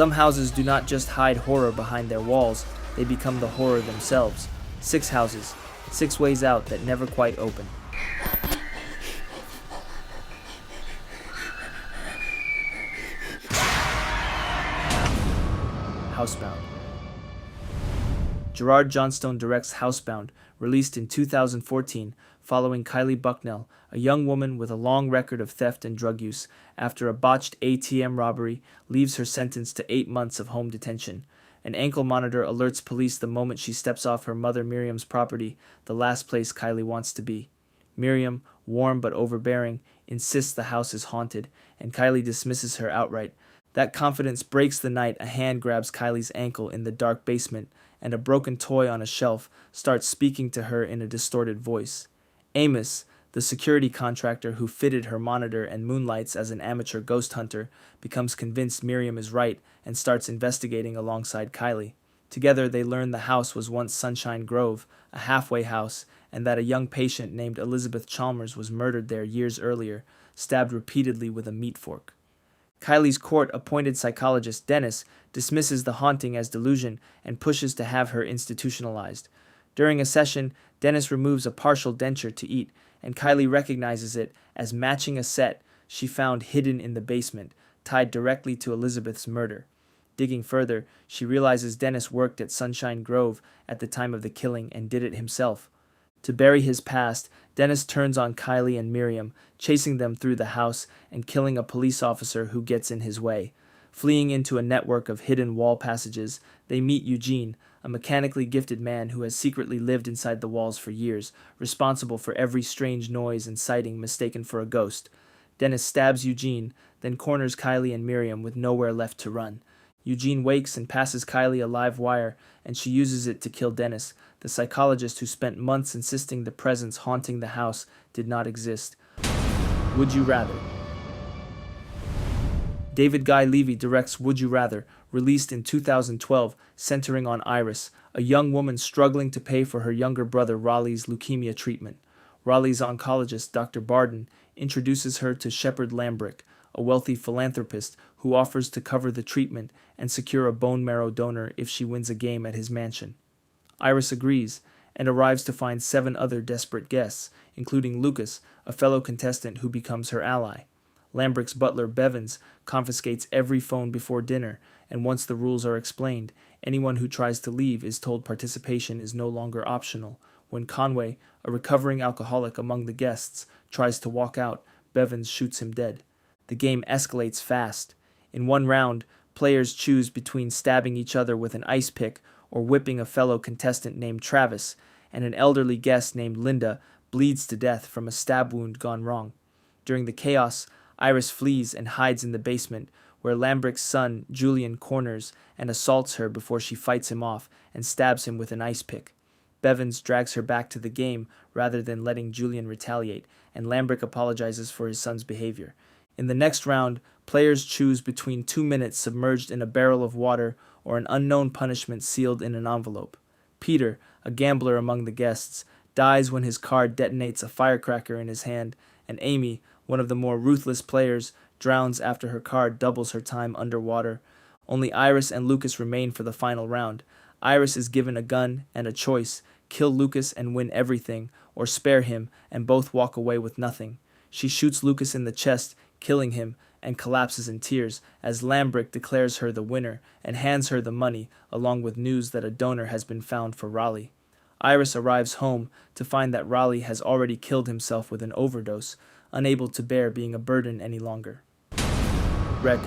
Some houses do not just hide horror behind their walls, they become the horror themselves. 6 houses, 6 ways out that never quite open. Housebound. Gerard Johnstone directs Housebound, released in 2014, following Kylie Bucknell, a young woman with a long record of theft and drug use, after a botched ATM robbery leaves her sentenced to 8 months of home detention. An ankle monitor alerts police the moment she steps off her mother Miriam's property, the last place Kylie wants to be. Miriam, warm but overbearing, insists the house is haunted, and Kylie dismisses her outright. That confidence breaks the night a hand grabs Kylie's ankle in the dark basement, and a broken toy on a shelf starts speaking to her in a distorted voice. Amos, the security contractor who fitted her monitor and moonlights as an amateur ghost hunter, becomes convinced Miriam is right and starts investigating alongside Kylie. Together they learn the house was once Sunshine Grove, a halfway house, and that a young patient named Elizabeth Chalmers was murdered there years earlier, stabbed repeatedly with a meat fork. Kylie's court-appointed psychologist, Dennis, dismisses the haunting as delusion and pushes to have her institutionalized. During a session, Dennis removes a partial denture to eat, and Kylie recognizes it as matching a set she found hidden in the basement, tied directly to Elizabeth's murder. Digging further, she realizes Dennis worked at Sunshine Grove at the time of the killing and did it himself. To bury his past, Dennis turns on Kylie and Miriam, chasing them through the house and killing a police officer who gets in his way. Fleeing into a network of hidden wall passages, they meet Eugene, a mechanically gifted man who has secretly lived inside the walls for years, responsible for every strange noise and sighting mistaken for a ghost. Dennis stabs Eugene, then corners Kylie and Miriam with nowhere left to run. Eugene wakes and passes Kylie a live wire, and she uses it to kill Dennis, the psychologist who spent months insisting the presence haunting the house did not exist. Would You Rather? David Guy Levy directs Would You Rather, released in 2012, centering on Iris, a young woman struggling to pay for her younger brother Raleigh's leukemia treatment. Raleigh's oncologist, Dr. Barden, introduces her to Shepard Lambrick, a wealthy philanthropist who offers to cover the treatment and secure a bone marrow donor if she wins a game at his mansion. Iris agrees and arrives to find 7 other desperate guests, including Lucas, a fellow contestant who becomes her ally. Lambrick's butler, Bevins, confiscates every phone before dinner, and once the rules are explained, anyone who tries to leave is told participation is no longer optional. When Conway, a recovering alcoholic among the guests, tries to walk out, Bevins shoots him dead. The game escalates fast. In one round, players choose between stabbing each other with an ice pick or whipping a fellow contestant named Travis, and an elderly guest named Linda bleeds to death from a stab wound gone wrong. During the chaos, Iris flees and hides in the basement, where Lambrick's son, Julian, corners and assaults her before she fights him off and stabs him with an ice pick. Bevins drags her back to the game rather than letting Julian retaliate, and Lambrick apologizes for his son's behavior. In the next round, players choose between 2 minutes submerged in a barrel of water or an unknown punishment sealed in an envelope. Peter, a gambler among the guests, dies when his card detonates a firecracker in his hand, and Amy, one of the more ruthless players, drowns after her card doubles her time underwater. Only Iris and Lucas remain for the final round. Iris is given a gun and a choice: kill Lucas and win everything, or spare him and both walk away with nothing. She shoots Lucas in the chest, killing him, and collapses in tears as Lambrick declares her the winner and hands her the money, along with news that a donor has been found for Raleigh. Iris arrives home to find that Raleigh has already killed himself with an overdose, unable to bear being a burden any longer. Rec.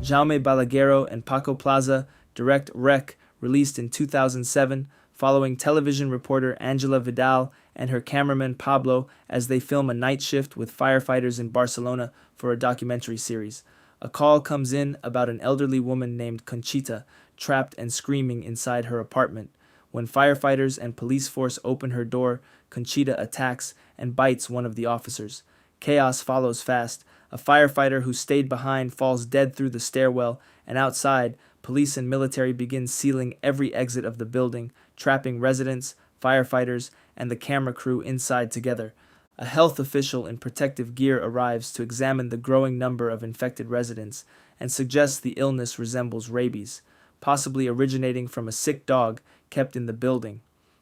Jaume Balaguerro and Paco Plaza direct Rec, released in 2007, following television reporter Angela Vidal and her cameraman Pablo as they film a night shift with firefighters in Barcelona for a documentary series. A call comes in about an elderly woman named Conchita, trapped and screaming inside her apartment. When firefighters and police force open her door, Conchita attacks and bites one of the officers. Chaos follows fast. A firefighter who stayed behind falls dead through the stairwell, and outside, police and military begin sealing every exit of the building, trapping residents, firefighters, and the camera crew inside together. A health official in protective gear arrives to examine the growing number of infected residents, and suggests the illness resembles rabies, possibly originating from a sick dog kept in the building.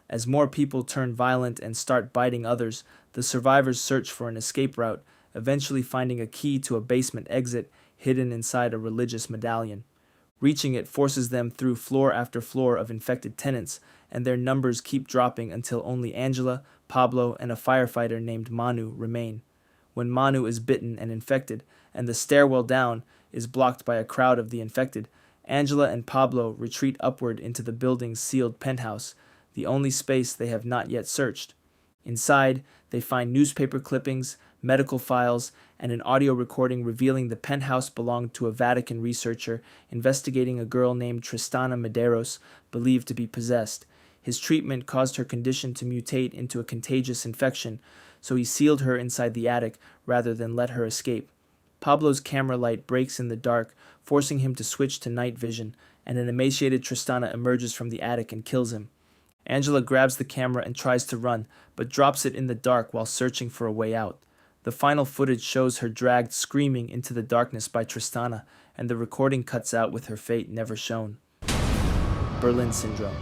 As more people turn violent and start biting others, the survivors search for an escape route, eventually finding a key to a basement exit hidden inside a religious medallion. Reaching it forces them through floor after floor of infected tenants, and their numbers keep dropping until only Angela, Pablo, and a firefighter named Manu remain. When Manu is bitten and infected, and the stairwell down is blocked by a crowd of the infected, Angela and Pablo retreat upward into the building's sealed penthouse, the only space they have not yet searched. Inside, they find newspaper clippings, medical files, and an audio recording revealing the penthouse belonged to a Vatican researcher investigating a girl named Tristana Medeiros, believed to be possessed. His treatment caused her condition to mutate into a contagious infection, so he sealed her inside the attic rather than let her escape. Pablo's camera light breaks in the dark, forcing him to switch to night vision, and an emaciated Tristana emerges from the attic and kills him. Angela grabs the camera and tries to run, but drops it in the dark while searching for a way out. The final footage shows her dragged screaming into the darkness by Tristana, and the recording cuts out with her fate never shown. Berlin Syndrome.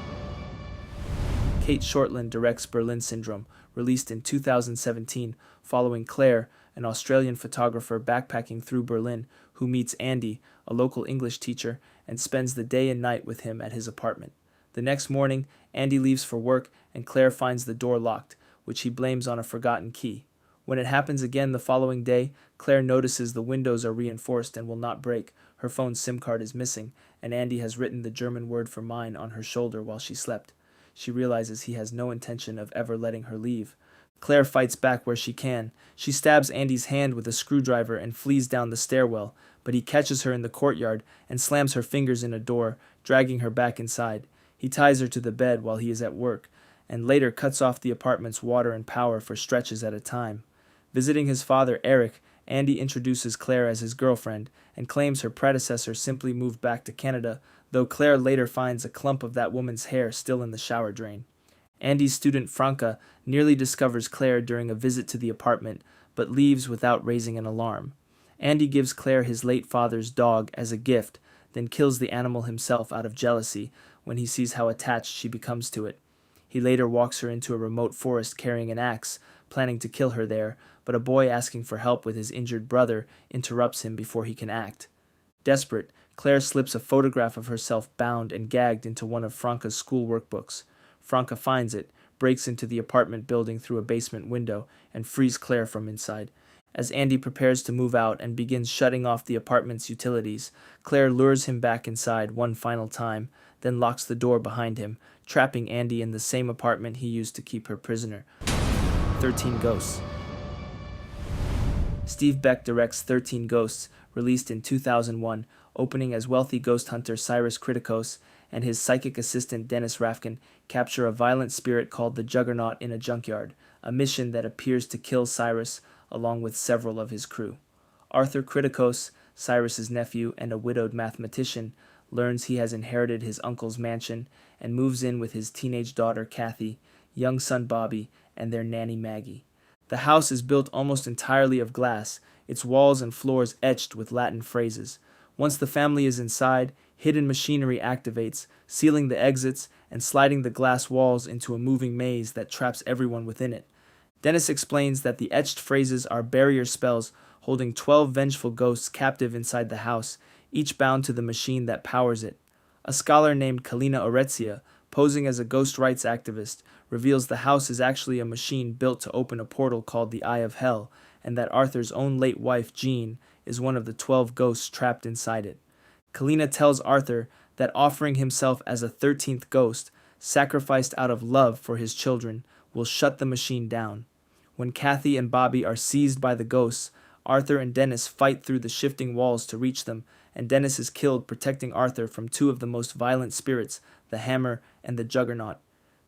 Kate Shortland directs Berlin Syndrome, released in 2017, following Claire, an Australian photographer backpacking through Berlin, who meets Andy, a local English teacher, and spends the day and night with him at his apartment. The next morning, Andy leaves for work, and Claire finds the door locked, which he blames on a forgotten key. When it happens again the following day, Claire notices the windows are reinforced and will not break, her phone's SIM card is missing, and Andy has written the German word for mine on her shoulder while she slept. She realizes he has no intention of ever letting her leave. Claire fights back where she can. She stabs Andy's hand with a screwdriver and flees down the stairwell, but he catches her in the courtyard and slams her fingers in a door, dragging her back inside. He ties her to the bed while he is at work, and later cuts off the apartment's water and power for stretches at a time. Visiting his father, Eric, Andy introduces Claire as his girlfriend and claims her predecessor simply moved back to Canada, though Claire later finds a clump of that woman's hair still in the shower drain. Andy's student Franca nearly discovers Claire during a visit to the apartment, but leaves without raising an alarm. Andy gives Claire his late father's dog as a gift, then kills the animal himself out of jealousy when he sees how attached she becomes to it. He later walks her into a remote forest carrying an axe, planning to kill her there, but a boy asking for help with his injured brother interrupts him before he can act. Desperate, Claire slips a photograph of herself bound and gagged into one of Franca's school workbooks. Franca finds it, breaks into the apartment building through a basement window, and frees Claire from inside. As Andy prepares to move out and begins shutting off the apartment's utilities, Claire lures him back inside one final time, then locks the door behind him, trapping Andy in the same apartment he used to keep her prisoner. 13 Ghosts. Steve Beck directs 13 Ghosts, released in 2001, opening as wealthy ghost hunter Cyrus Kritikos and his psychic assistant Dennis Rafkin capture a violent spirit called the Juggernaut in a junkyard, a mission that appears to kill Cyrus along with several of his crew. Arthur Kritikos, Cyrus's nephew and a widowed mathematician, learns he has inherited his uncle's mansion and moves in with his teenage daughter Kathy, young son Bobby, and their nanny Maggie. The house is built almost entirely of glass, its walls and floors etched with Latin phrases. Once the family is inside, hidden machinery activates, sealing the exits and sliding the glass walls into a moving maze that traps everyone within it. Dennis explains that the etched phrases are barrier spells holding 12 vengeful ghosts captive inside the house, each bound to the machine that powers it. A scholar named Kalina Orezia, posing as a ghost rights activist, reveals the house is actually a machine built to open a portal called the Eye of Hell, and that Arthur's own late wife, Jean, is one of the 12 ghosts trapped inside it. Kalina tells Arthur that offering himself as a 13th ghost, sacrificed out of love for his children, will shut the machine down. When Kathy and Bobby are seized by the ghosts, Arthur and Dennis fight through the shifting walls to reach them, and Dennis is killed protecting Arthur from two of the most violent spirits, the Hammer and the Juggernaut.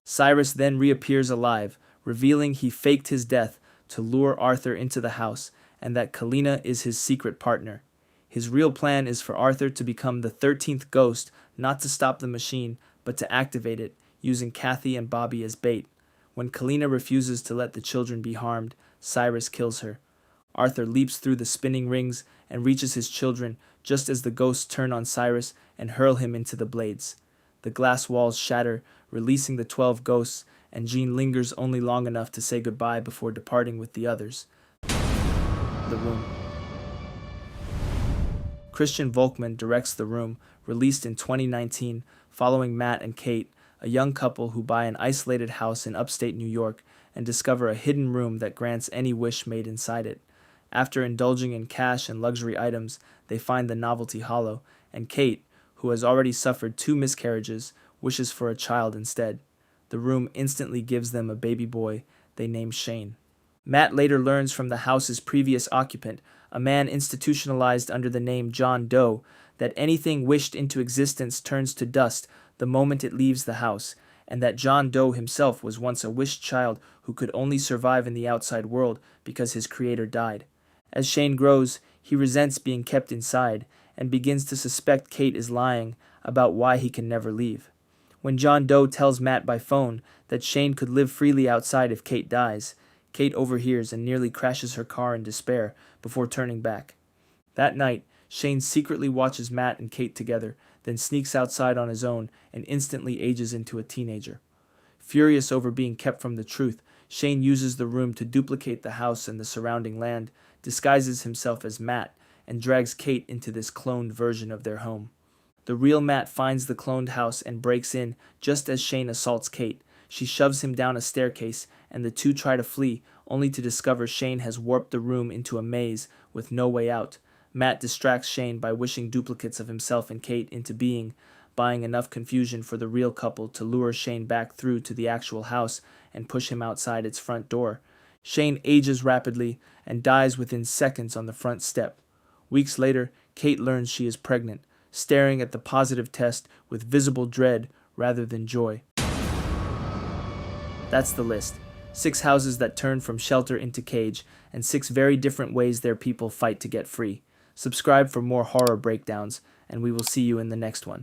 Cyrus then reappears alive, revealing he faked his death to lure Arthur into the house, and that Kalina is his secret partner. His real plan is for Arthur to become the 13th ghost, not to stop the machine, but to activate it, using Kathy and Bobby as bait. When Kalina refuses to let the children be harmed, Cyrus kills her. Arthur leaps through the spinning rings and reaches his children, just as the ghosts turn on Cyrus and hurl him into the blades. The glass walls shatter, releasing the 12 ghosts, and Jean lingers only long enough to say goodbye before departing with the others. The Room. Christian Volkmann directs The Room, released in 2019, following Matt and Kate, a young couple who buy an isolated house in upstate New York and discover a hidden room that grants any wish made inside it. After indulging in cash and luxury items, they find the novelty hollow, and Kate, who has already suffered 2 miscarriages, wishes for a child instead. The room instantly gives them a baby boy they name Shane. Matt later learns from the house's previous occupant, a man institutionalized under the name John Doe, that anything wished into existence turns to dust the moment it leaves the house, and that John Doe himself was once a wished child who could only survive in the outside world because his creator died. As Shane grows, he resents being kept inside and begins to suspect Kate is lying about why he can never leave. When John Doe tells Matt by phone that Shane could live freely outside if Kate dies, Kate overhears and nearly crashes her car in despair before turning back. That night, Shane secretly watches Matt and Kate together, then sneaks outside on his own and instantly ages into a teenager. Furious over being kept from the truth, Shane uses the room to duplicate the house and the surrounding land, disguises himself as Matt, and drags Kate into this cloned version of their home. The real Matt finds the cloned house and breaks in just as Shane assaults Kate. She shoves him down a staircase, and the two try to flee, only to discover Shane has warped the room into a maze with no way out. Matt distracts Shane by wishing duplicates of himself and Kate into being, buying enough confusion for the real couple to lure Shane back through to the actual house and push him outside its front door. Shane ages rapidly and dies within seconds on the front step. Weeks later, Kate learns she is pregnant, staring at the positive test with visible dread rather than joy. That's the list. 6 houses that turn from shelter into cage, and 6 very different ways their people fight to get free. Subscribe for more horror breakdowns, and we will see you in the next one.